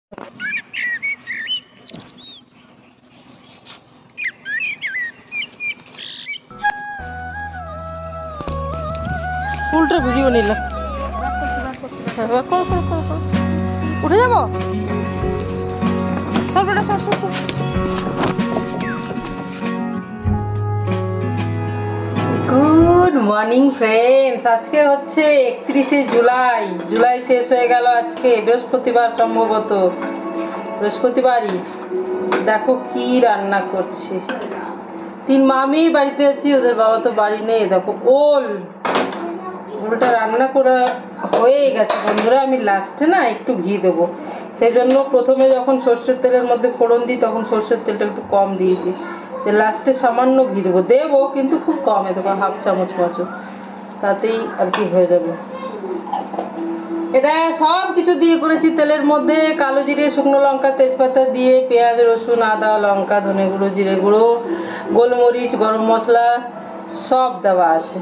উল্টো ভিডিও নিলাম, উঠে যাবো। গুড মর্নিং ফ্রেন্ডস, আজকে হচ্ছে 31শে জুলাই। জুলাই শেষ হয়ে গেল আজকে, বৃহস্পতিবার, সম্ভবত বৃহস্পতিবারই। দেখো কি রান্না করছি। তিন মামি বাড়িতে আছি, ওদের বাবা তো বাড়ি নেই। দেখো ওলটা রান্না করা হয়ে গেছে বন্ধুরা। আমি লাস্টে না একটু ঘি দেবো, সেই জন্য প্রথমে যখন সর্ষের তেলের মধ্যে ফোড়ন দিই তখন সর্ষের তেলটা একটু কম দিয়েছি। লাস্টে সামান্য ঘি দেবো কিন্তু খুব কম, দেবো হাফ চামচ মতো, তাতেই আর কি হয়ে যাবে। এটা সব কিছু দিয়ে করেছি তেলের মধ্যে। কালো জিরে, শুকনো লঙ্কা, তেজপাতা দিয়ে পেঁয়াজ, রসুন, আদা, লঙ্কা, ধনে গুঁড়ো, জিরে গুঁড়ো, গোলমরিচ, গরম মশলা সব দেওয়া আছে।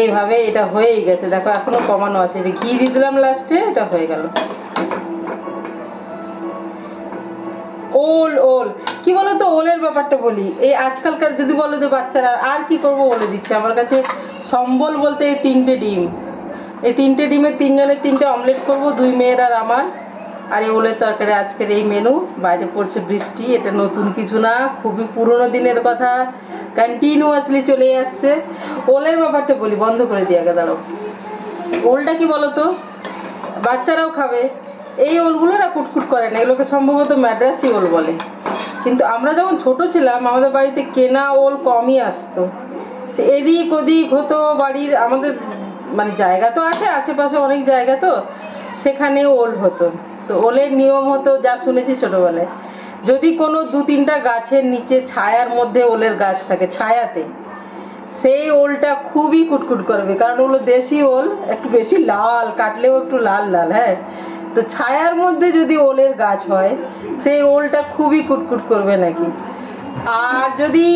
এইভাবে এটা হয়েই গেছে। দেখো এখনো কমানো আছে, এটা ঘি দিয়ে দিলাম লাস্টে, এটা হয়ে গেল। ওল কি বলতো, ওলের ব্যাপারটা বলি। এই আজকালকার যদি বলো যে বাচ্চারা আর কি করবো বলে দিচ্ছে, আমার কাছে সম্বল বলতে এই 3টে ডিম। এই 3টে ডিমের 3জনের 3টে অমলেট করব, 2 মেয়ের আর আমার। আর এই ওলের তরকারি আজকের এই মেনু। বাইরে পড়ছে বৃষ্টি, এটা নতুন কিছু না, খুবই পুরোনো দিনের কথা, কন্টিনিউয়াসলি চলে আসছে। ওলের ব্যাপারটা বলি, বন্ধ করে দিয়ে আগে দাঁড়াও। ওলটা কি বলতো, বাচ্চারাও খাবে। এই ওলগুলো না কুটকুট করে না, এগুলোকে সম্ভবত ম্যাড্রাসি ওল বলে। কিন্তু আমরা যখন ছোট ছিলাম আমাদের বাড়িতে কেনা ওল কমই আসতো। এদিক ওদিক হতো বাড়ির, আমাদের মানে জায়গা তো আছে আশেপাশে অনেক জায়গা, তো সেখানে ওল হতো। তো ওলের নিয়ম হতো, যা শুনেছি ছোটবেলায়, যদি কোনো 2-3টা গাছের নিচে ছায়ার মধ্যে ওলের গাছ থাকে, ছায়াতে, সেই ওলটা খুবই কুটকুট করবে, কারণ ওগুলো দেশি ওল, একটু বেশি লাল, কাটলেও একটু লাল লাল। হ্যাঁ, তো ছায়ার মধ্যে যদি ওলের গাছ হয় সেই ওলটা খুবই কুটকুট করবে নাকি। আর যদি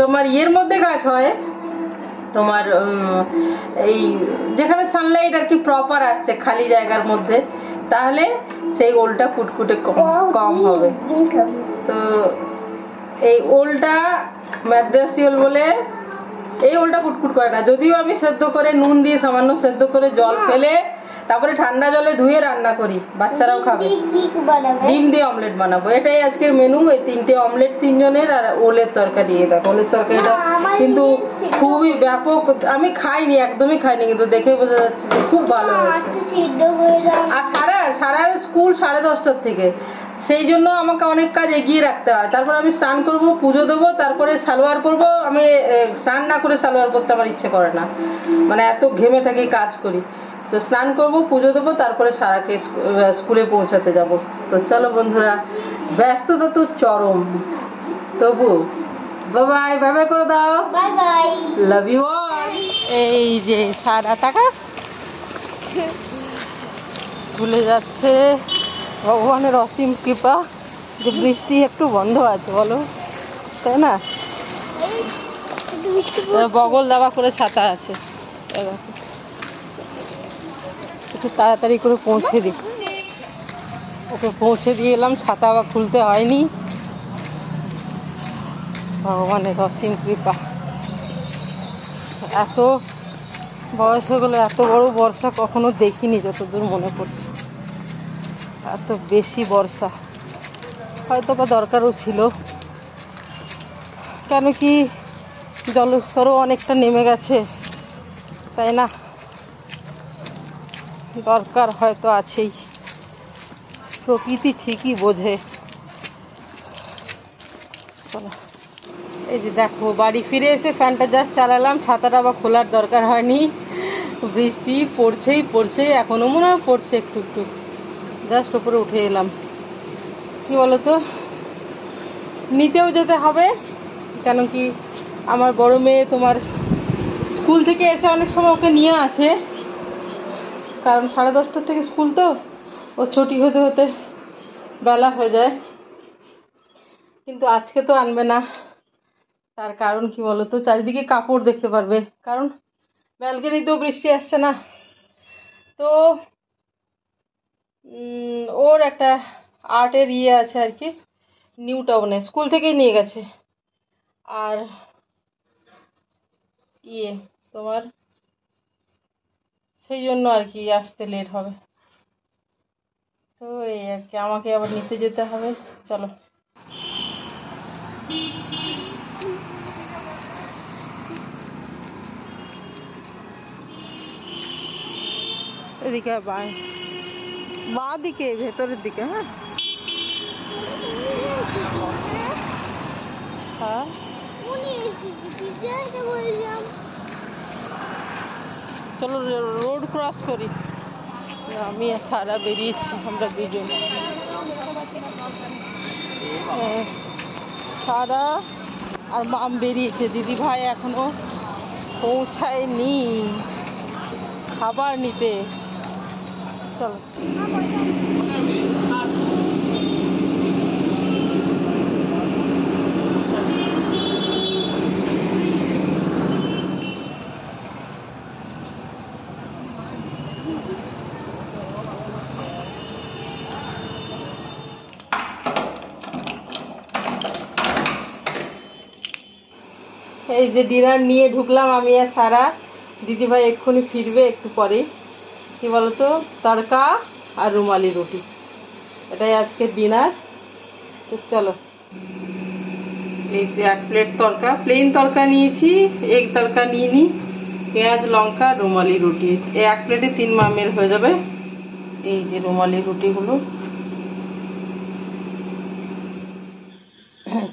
তোমার ইয়ের মধ্যে গাছ হয়, তোমার এই যেখানে সানলাইট আর কি প্রপার আসছে, খালি জায়গার মধ্যে, তাহলে সেই ওলটা কুটকুটে কম হবে। তো এই ওলটা ম্যাড্রাসি ওল বলে। এই ওলটা কুটকুট করে না, যদিও আমি সেদ্ধ করে নুন দিয়ে সামান্য সেদ্ধ করে জল ফেলে তারপরে ঠান্ডা জলে ধুয়ে রান্না করি, বাচ্চারাও খাবে। ডিম দিয়ে অমলেট বানাবো, এটাই আজকের মেনু। এই 3টে অমলেট 3জনের, আর ওলের তরকারি। দেখো ওলের তরকারিটা কিন্তু খুবই ব্যাপক। আমি খাইনি, একদমই খাইনি, কিন্তু দেখে বোঝা যাচ্ছে যে খুব ভালো হয়েছে। আর সারা স্কুল 10:30টার থেকে, সেই জন্য আমাকে অনেক কাজ এগিয়ে রাখতে হয়। তারপর আমি স্নান করব, পুজো দেবো, তারপরে সালোয়ার পরবো। আমি স্নান না করে সালোয়ার পরতে আমার ইচ্ছে করে না, মানে এত ঘেমে থাকি, কাজ করি। তো স্নান করব, পুজো দেবো, তারপরে সারাকে স্কুলে পৌঁছাতে যাব। তো চলো বন্ধুরা, ব্যস্ততা তো চরম, তবু বাই বাই করে দাও, bye bye, love you all. এই যে সারা টাকা স্কুলে যাচ্ছে, ভগবানের অসীম কৃপা যে বৃষ্টি একটু বন্ধ আছে, বলো তাই না? বগল দাবা করে ছাতা আছে, একটু তাড়াতাড়ি করে পৌঁছে দিই। ওকে পৌঁছে দিয়ে এলাম, ছাতা আবার খুলতে হয়নি, ভগবানের অসীম কৃপা। এত বয়স হয়ে গেলো, এত বড় বর্ষা কখনো দেখিনি, যতদূর মনে পড়ছে। এত বেশি বর্ষা হয়তো বা দরকারও ছিল, কেন কি জলস্তরও অনেকটা নেমে গেছে, তাই না? দরকার হয়তো আছেই, প্রকৃতি ঠিকই বোঝে। এই যে দেখো, বাড়ি ফিরে এসে ফ্যানটা জাস্ট চালালাম, ছাতাটা আবার খোলার দরকার হয়নি। বৃষ্টি পড়ছেই এখনো মনে হয় পড়ছে একটু একটু। জাস্ট ওপরে উঠে এলাম। কি বলতো, নিতেও যেতে হবে, কেন কি আমার বড় মেয়ে তোমার স্কুল থেকে এসে অনেক সময় ওকে নিয়ে আসে, কারণ 10:30টার থেকে স্কুল, তো ও ছুটি হতে হতে বেলা হয়ে যায়। কিন্তু আজকে তো আনবে না, তার কারণ কি বলতো, চারিদিকে কাপড় দেখতে পারবে, কারণ ব্যালকনিতেও বৃষ্টি আসছে না। তো ওর একটা আর্টের ইয়ে আছে আর কি, নিউ টাউনে, স্কুল থেকেই নিয়ে গেছে। আর ইয়ে তোমার সেই জন্য আর কি আসতে লেট হবে। তো এই আর কি, আমাকে আবার নিতে যেতে হবে। চলো এদিকে বাঁ দিকে, ভেতরের দিকে। হ্যাঁ হ্যাঁ চলো রোড ক্রস করি। আমি আর সারা বেরিয়েছি, আমরা দুজন। সারা আর মাম বেরিয়েছে, দিদি ভাই এখনো পৌঁছায়নি খাবার নিতে। চলো এই যে ডিনার নিয়ে ঢুকলাম আমি আর সারা। দিদিভাই এক্ষুনি ফিরবে একটু পরেই। কি বলতো, তড়কা আর রুমালি রুটি, এটাই আজকের ডিনার। তো চলো, এই যে 1 প্লেট তড়কা, প্লেন তড়কা নিয়েছি, এগ তড়কা নিয়ে নিই, পেঁয়াজ লঙ্কা রুমালি রুটি, এই 1 প্লেটে 3 মামের হয়ে যাবে। এই যে রুমালি রুটিগুলো,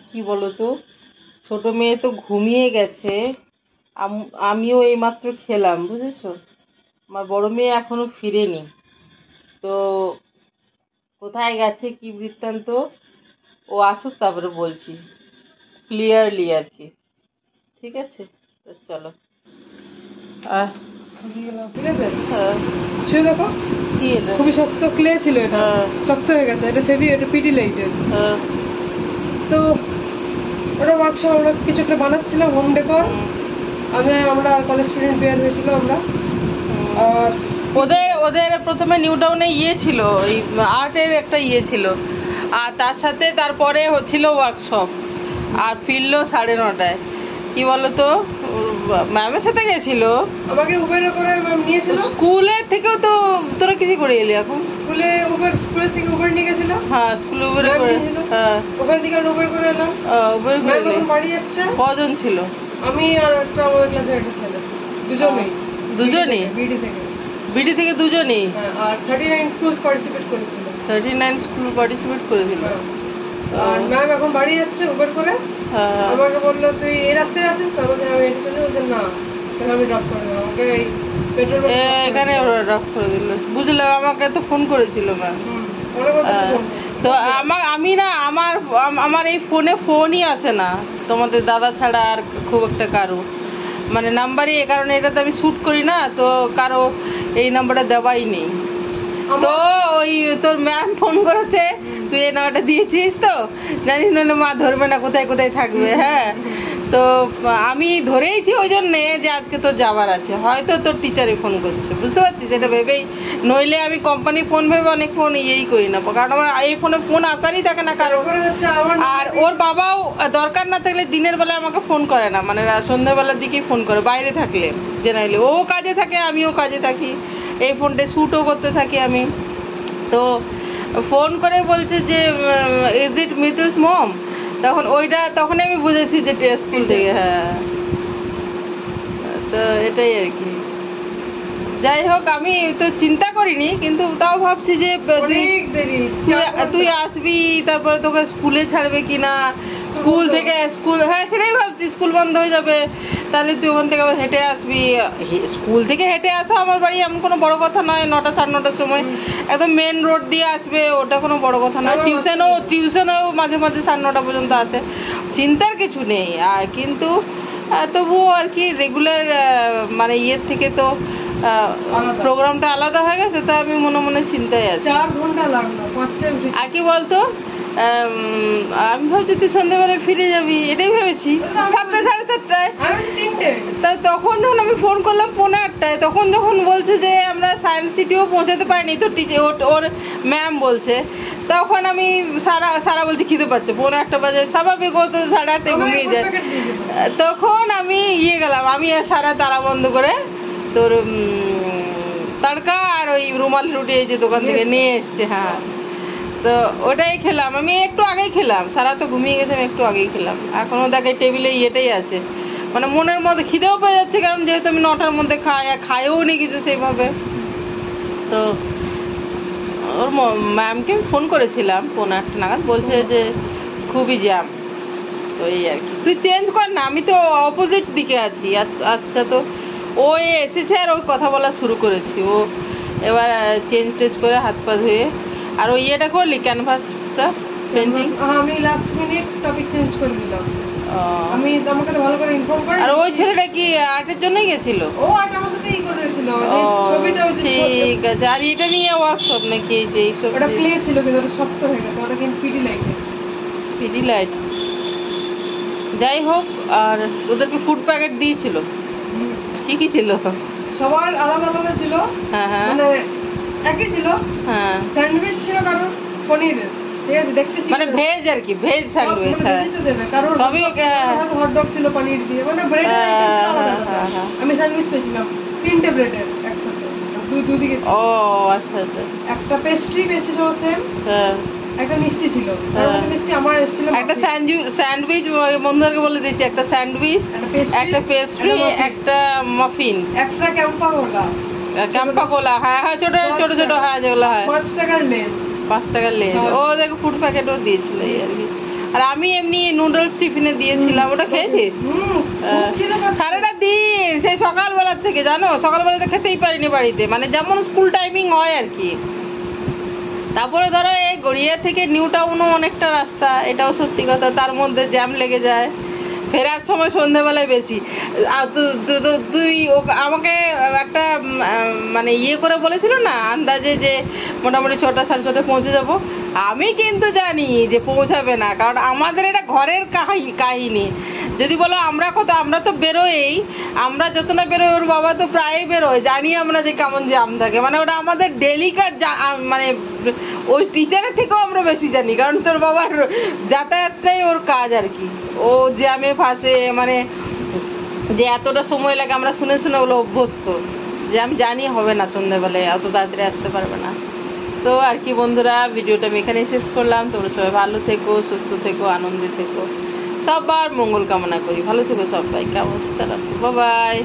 কি বলতো, ছোট মেয়ে তো ঘুমিয়ে গেছে, আমিও এইমাত্র খেলাম, বুঝেছো। আমার বড় মেয়ে এখনো ফিরেনি, তো কোথায় গেছে কি বৃত্তান্ত ও আসুক তারপরে বলছি ক্লিয়ারলি আর কি। ঠিক আছে, তো চলো। ঠিক আছে, হ্যাঁ শুয়ে দেখো। কি এটা? খুবই শক্ত ক্লে ছিল, এটা শক্ত হয়ে গেছে। এটা এটা পিটি লাইটের। তো ওটা ওয়ার্কশপ আমরা কিছু একটা বানাচ্ছিলাম, হোম ডেকর। আমরা কলেজ স্টুডেন্ট পেয়ার হয়েছিল আমরা। আর ওদের প্রথমে নিউ টাউনে ইয়ে ছিল, ওই আর্টের একটা ইয়ে ছিল, আর তার সাথে তারপরে হচ্ছিল ওয়ার্কশপ, আর ফিরলো 9:30টায়। কি বলতো, ম্যামের সাথে গেছিল, আমাকে উবেরে করে ম্যাম নিয়েছিল। স্কুলের থেকেও তো তোরা কিছু করে এলি এখন? স্কুলের থেকে উবের নিয়ে গেছিল। হ্যাঁ স্কুলে উবেরে করে, হ্যাঁ ওখান থেকে আর উবের করে এলাম। উবের করে এলি। বাড়ি যাচ্ছে। কজন ছিল? আমি আর একটা আমাদের ক্লাসের একটা ছেলে, দুজনেই। বিডি থেকে দুজনেই। আর 39 স্কুলস পার্টিসিপেট করেছিল। 39 স্কুল পার্টিসিপেট করেছিল। আর ম্যাম এখন বাড়ি যাচ্ছে উবের করে। আমাকে বললো তুই এই রাস্তায় আছিস তো, আমাকে আমি এটা চলে বলছি না, তাহলে আমি ড্রপ করে দেবো। আমাকে এই পেট্রোল এখানে ড্রপ করে দিল, বুঝলাম। আমাকে তো ফোন করেছিল ম্যাম। তো আমার এই ফোনই আসে না তোমাদের দাদা ছাড়া আর খুব একটা কারো, মানে নাম্বারই, এ কারণে এটাতে আমি শ্যুট করি না, তো কারো এই নাম্বারটা দেওয়াই নেই। তো ওই তোর ম্যাম ফোন করেছে, তুই এই নাম্বারটা দিয়েছিস তো, জানিস না মা ধরবে না, কোথায় কোথায় থাকবে। হ্যাঁ, তো আমি ধরেইছি ওই জন্যে যে আজকে তোর যাবার আছে, হয়তো তোর টিচারে ফোন করছে, বুঝতে পারছিস, এটা ভেবেই। নইলে আমি কোম্পানি ফোন ভেবে অনেক ফোন ইয়েই করি না, কারণ আমার এই ফোনে ফোন আসারই থাকে না কারো। আর ওর বাবাও দরকার না থাকলে দিনের বেলা আমাকে ফোন করে না, মানে সন্ধ্যাবেলার দিকেই ফোন করে, বাইরে থাকলে। জেনারেলি ও কাজে থাকে, আমিও কাজে থাকি, এই ফোনটা শ্যুটও করতে থাকি আমি। তো ফোন করে বলছে যে ইজ ইট মিতুলস মম, তখন আমি বুঝেছি যে স্কুল থেকে। হ্যাঁ, তো এটাই আর কি। যাই হোক, আমি তো চিন্তা করিনি, কিন্তু তাও ভাবছি যে তুই আসবি, তারপরে তোকে স্কুলে ছাড়বে কিনা, হ্যাঁ সেটাই ভাবছি, স্কুল বন্ধ হয়ে যাবে, তাহলে তুই ওখান থেকে আবার হেঁটে আসবি। স্কুল থেকে হেঁটে আসা আমার বাড়ি এমন কোনো বড় কথা নয়, 9টা 9:30টার সময় একদম মেন রোড দিয়ে আসবে, ওটা কোনো বড় কথা নয়। টিউশনেও মাঝে মাঝে 9:30 পর্যন্ত আসে, চিন্তার কিছু নেই। আর কিন্তু তবুও আর কি রেগুলার মানে ইয়ের থেকে তো প্রোগ্রামটা আলাদা হয়ে গেছে, তা আমি মনে মনে চিন্তায় আছি। 4 ঘন্টা লাগলো, 5 টাইম। আর কি বলতো, আমি ভাবছি তুই সন্ধ্যেবেলায় ফিরে যাবি, এটাই ভেবেছি 7টা 7:30টায়। আমি 3টে। তা তখন যখন আমি ফোন করলাম 8:45টায়, তখন যখন বলছে যে আমরা সায়েন্স সিটিও পৌঁছাতে পারিনি, তো ওর ম্যাম বলছে, তখন আমি সারা বলছে খিদে পাচ্ছে, 8:45 বাজে, স্বাভাবিক ও তো 8:30টায় ঘুমিয়ে যায়। তখন আমি গেলাম, আমি আর সারা তালা বন্ধ করে তোর তড়কা আর ওই রুমালি রুটি এই যে দোকান থেকে নিয়ে এসছে, হ্যাঁ, তো ওটাই খেলাম। আমি একটু আগেই খেলাম, সারা তো ঘুমিয়ে গেছে, আমি একটু আগেই খেলাম। এখনও দেখে টেবিলে ইয়েটাই আছে, মানে মনের মধ্যে খিদেও পেয়ে যাচ্ছে, কারণ যেহেতু আমি 9টার মধ্যে খাইও নি কিছু সেইভাবে। তো ওর ম্যামকে আমি ফোন করেছিলাম 8:45 নাগাদ, বলছে যে খুবই জ্যাম। তো এই আর কি, তুই চেঞ্জ কর না, আমি তো অপোজিট দিকে আছি। আচ্ছা, তো ও এসেছে আর ওই কথা বলা শুরু করেছি। ও এবার চেঞ্জ করে হাত পা ধুয়ে, আর ওই ইয়েটা করলি ক্যানভাসটা পেন্টিং? আমি লাস্ট মিনিট টপিক চেঞ্জ করে দিলাম। আমি আমাকে ভালো করে ইনফর্ম করে। আর ওই ছেলেটা কি আর্টের জন্যই গেছিল? ও আর্ট আমার সাথেই করেছিল, ছবিটা ঠিক আছে। আর এটা নিয়ে ওয়ার্কশপ নাকি? যে এইসব ওটা ক্লে ছিল, কিন্তু ওটা শক্ত হয়ে গেছে, ওটা কিন্তু পিডি লাইট। যাই হোক, আর ওদেরকে ফুড প্যাকেট দিয়েছিল, কি কি ছিল? সবার আলাদা আলাদা ছিল, হ্যাঁ হ্যাঁ, মানে একই ছিল। হ্যাঁ, স্যান্ডউইচ ছিল কারণ পনিরের, ঠিক আছে, দেখতে মানে ভেজ আর কি, ভেজ স্যান্ডউইচ। হ্যাঁ, কারণ সবই হট ডগ ছিল পনির দিয়ে, মানে ব্রেড। আমি স্যান্ডউইচ পেয়েছিলাম 3টে ব্রেডের একসাথে, দুদিকে। ও আচ্ছা আচ্ছা। একটা পেস্ট্রি বেশি সব সেম, হ্যাঁ, একটা মিষ্টি ছিল। মিষ্টি আমার এসেছিল একটা স্যান্ডউইচ, বন্ধুদেরকে বলে দিচ্ছি, একটা স্যান্ডউইচ, একটা পেস্ট্রি, একটা মাফিন, একটা ক্যাম্পা কোলা। হ্যাঁ হ্যাঁ, ছোট ছোট ছোট, হ্যাঁ, যেগুলো হয় 5 টাকার লেন। 5 টাকার লেন। ও দেখো ফুড প্যাকেটও দিয়েছিল এই আর কি। আর আমি এমনি নুডলস টিফিনে দিয়েছিলাম, ওটা খেয়েছিস? সারাটা দিন সেই সকালবেলার থেকে, জানো, সকালবেলাতে খেতেই পারিনি বাড়িতে, মানে যেমন স্কুল টাইমিং হয় আর কি। তারপরে ধরো এই গড়িয়া থেকে নিউ টাউনও অনেকটা রাস্তা, এটাও সত্যি কথা, তার মধ্যে জ্যাম লেগে যায়। ফেরার সময় সন্ধ্যেবেলায় বেশি। তুই আমাকে একটা মানে করে বলেছিল না আন্দাজে, যে মোটামুটি 6টা 6:30 পৌঁছে যাব। আমি কিন্তু জানি যে পৌঁছাবে না, কারণ আমাদের এটা ঘরের কাহিনী। যদি বলো আমরা তো বেরোই, আমরা যত না বেরোই, ওর বাবা তো প্রায় বেরোয়, জানি আমরা যে কেমন জ্যাম থাকে, মানে ওটা আমাদের ডেলিকার, মানে ওই টিচারের থেকেও আমরা বেশি জানি, কারণ তোর বাবার যাতায়াতটাই ওর কাজ আর কি। ও জ্যামে ফাঁসে, মানে যে এতটা সময় লাগে, আমরা শুনে শুনে ওগুলো অভ্যস্ত, যে আমি জানি হবে না, সন্ধ্যাবেলায় এত তাড়াতাড়ি আসতে পারবে না। তো আর কি বন্ধুরা, ভিডিওটা আমি এখানেই শেষ করলাম। তোমরা সবাই ভালো থেকো, সুস্থ থেকো, আনন্দে থেকো, সবার মঙ্গল কামনা করি। ভালো থেকো সবাই, কেমন? চলো, বাই বাই।